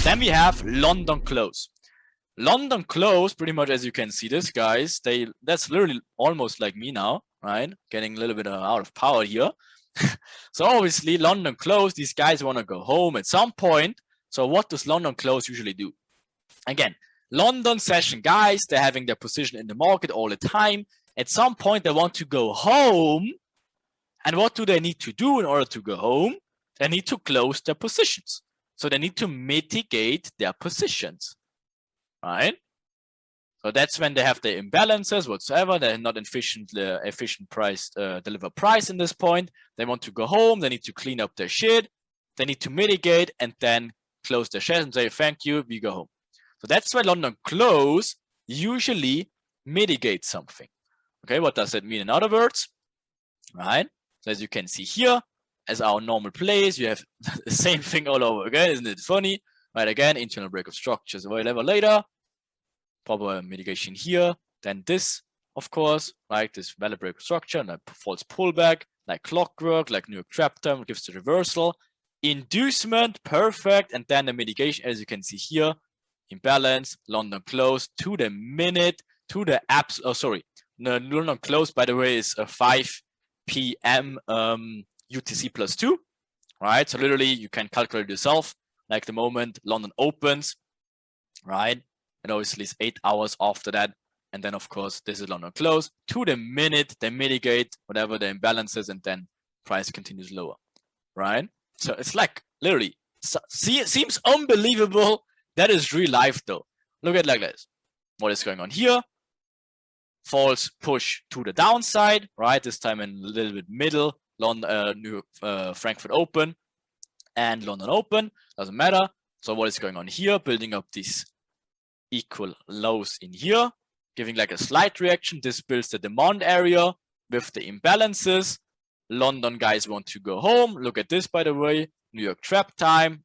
Then we have London close. London close, pretty much as you can see this, guys, that's literally almost like me now, right? Getting a little bit out of power here. So obviously London close, these guys want to go home at some point. So what does London close usually do? Again, London session guys, they're having their position in the market all the time. At some point they want to go home. And what do they need to do in order to go home? They need to close their positions. So they need to mitigate their positions, right? So that's when they have the imbalances whatsoever. They're not efficient price, deliver price in this point. They want to go home. They need to clean up their shit. They need to mitigate and then close their shares and say, thank you, we go home. So that's why London close usually mitigates something. Okay, what does that mean in other words? Right? So as you can see here, as our normal plays, you have the same thing all over again. Isn't it funny? Right, again, internal break of structures available later. Proper mitigation here. Then this, of course, right? This valid break of structure and a false pullback, like clockwork, like New York trap term, gives the reversal. Inducement, perfect. And then the mitigation, as you can see here, imbalance, London close to the minute, to the no, London close, by the way, is a 5 p.m. UTC plus 2, right? So literally you can calculate yourself, like the moment London opens, right? And obviously it's 8 hours after that. And then of course, this is London close. To the minute, they mitigate whatever the imbalances and then price continues lower, right? So it's like literally, it seems unbelievable. That is real life though. Look at it like this. What is going on here? False push to the downside, right? This time in a little bit middle, Frankfurt Open and London Open, doesn't matter. So what is going on here? Building up these equal lows in here, giving like a slight reaction. This builds the demand area with the imbalances. London guys want to go home. Look at this, by the way, New York trap time,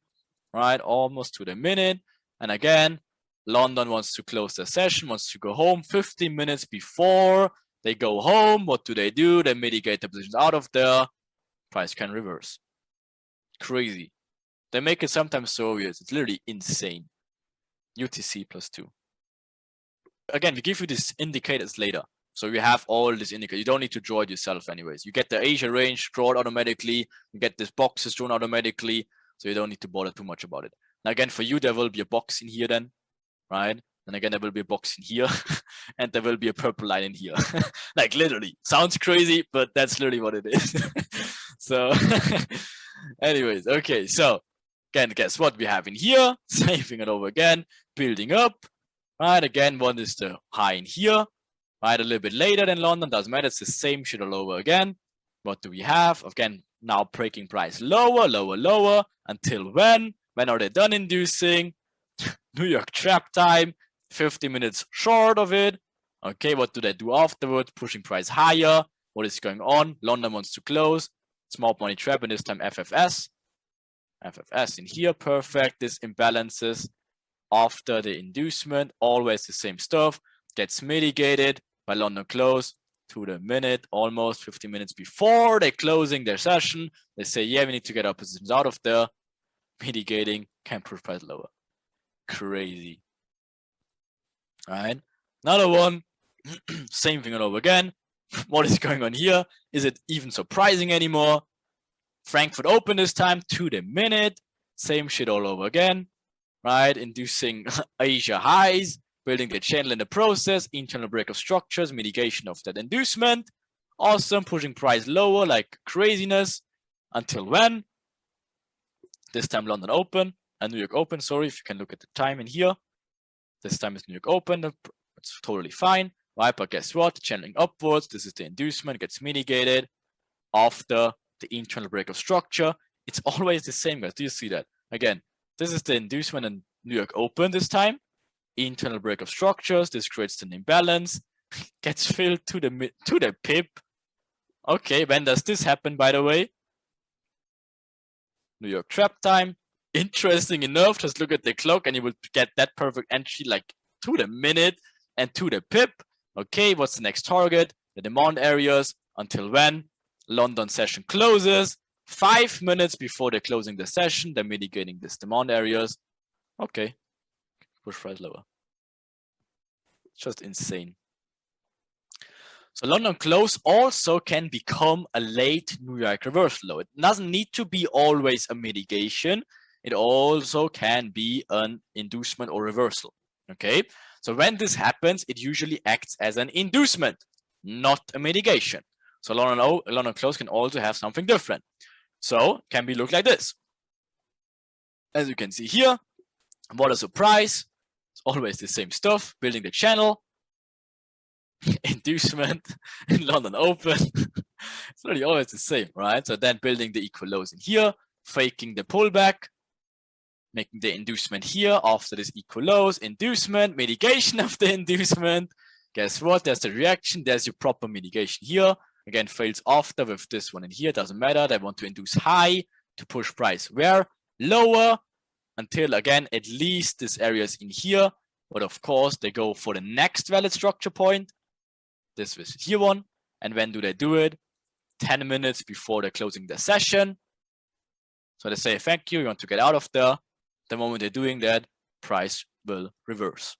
right? Almost to the minute. And again, London wants to close the session, wants to go home 15 minutes before they go home. What do? They mitigate the positions out of there. Price can reverse. Crazy. They make it sometimes so obvious. It's literally insane. UTC plus 2. Again, we give you these indicators later. So you have all these indicators. You don't need to draw it yourself anyways. You get the Asia range drawn automatically. You get these boxes drawn automatically. So you don't need to bother too much about it. Now again, for you, there will be a box in here then, right? And again, there will be a box in here and there will be a purple line in here. Like literally, sounds crazy, but that's literally what it is. So anyways, okay. So again, guess what we have in here? Same thing all over again, building up, right? Again, one is the high in here, right? A little bit later than London, doesn't matter. It's the same shit all over again. What do we have? Again, now breaking price lower, lower, lower. Until when? When are they done inducing? New York trap time, 50 minutes short of it. Okay, what do they do afterwards? Pushing price higher. What is going on? London wants to close. Small money trap, and this time FFS. FFS in here, perfect. This imbalances after the inducement. Always the same stuff. Gets mitigated by London close to the minute, almost 50 minutes before they're closing their session. They say, yeah, we need to get our positions out of there. Mitigating, can push price lower. Crazy. All right, another one. Same thing all over again. What is going on here? Is it even surprising anymore? Frankfurt Open this time to the minute. Same shit all over again, right? Inducing Asia highs, building the channel in the process, internal break of structures, mitigation of that inducement. Awesome, pushing price lower like craziness. Until when? This time London Open. New York Open, sorry, if you can look at the time in here. This time is New York Open, it's totally fine, right? But guess what? Channeling upwards, this is the inducement, gets mitigated after the internal break of structure. It's always the same, guys. Do you see that? Again, this is the inducement in New York Open this time. Internal break of structures, this creates an imbalance, gets filled to the pip. Okay, when does this happen, by the way? New York trap time. Interesting enough, just look at the clock and you will get that perfect entry like to the minute and to the pip. Okay, what's the next target? The demand areas. Until when? London session closes. 5 minutes before they're closing the session, they're mitigating this demand areas. Okay, push price lower. Just insane. So London close also can become a late New York reversal low. It doesn't need to be always a mitigation. It also can be an inducement or reversal. Okay, so when this happens, it usually acts as an inducement, not a mitigation. So London close can also have something different. So can be look like this. As you can see here, what a surprise. It's always the same stuff, building the channel, inducement in London Open. It's really always the same, right? So then building the equal lows in here, faking the pullback, making the inducement here after this equal lows, inducement, mitigation of the inducement. Guess what? There's the reaction. There's your proper mitigation here. Again, fails after with this one in here. Doesn't matter. They want to induce high to push price where? Lower until, again, at least this area is in here. But of course, they go for the next valid structure point. This was here one. And when do they do it? 10 minutes before they're closing their session. So they say, thank you, you want to get out of there. The moment they're doing that, price will reverse.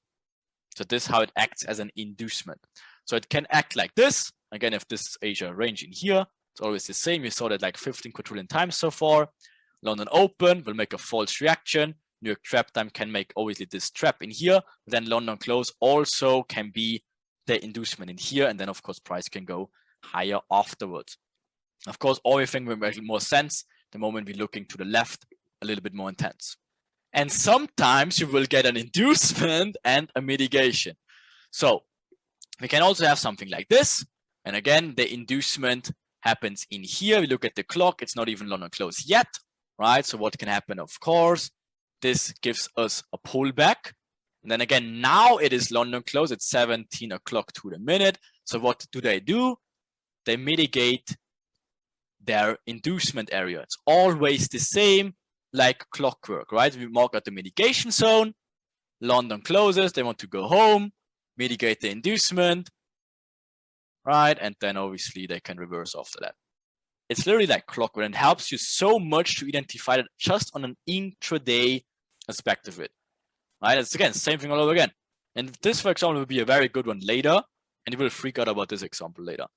So this is how it acts as an inducement. So it can act like this. Again, if this is Asia range in here, it's always the same. You saw that like 15 quadrillion times so far. London Open will make a false reaction. New York trap time can make obviously this trap in here. Then London close also can be the inducement in here. And then of course, price can go higher afterwards. Of course, everything will make more sense the moment we're looking to the left, a little bit more intense. And sometimes you will get an inducement and a mitigation. So we can also have something like this. And again, the inducement happens in here. We look at the clock. It's not even London close yet, right? So what can happen? Of course, this gives us a pullback. And then again, now it is London close. It's 17 o'clock to the minute. So what do? They mitigate their inducement area. It's always the same, like clockwork, right? We mark out the mitigation zone. London closes. They want to go home, mitigate the inducement, right? And then obviously they can reverse after that. It's literally like clockwork and helps you so much to identify that just on an intraday aspect of it, right? It's again, same thing all over again. And this, for example, will be a very good one later, and you will freak out about this example later.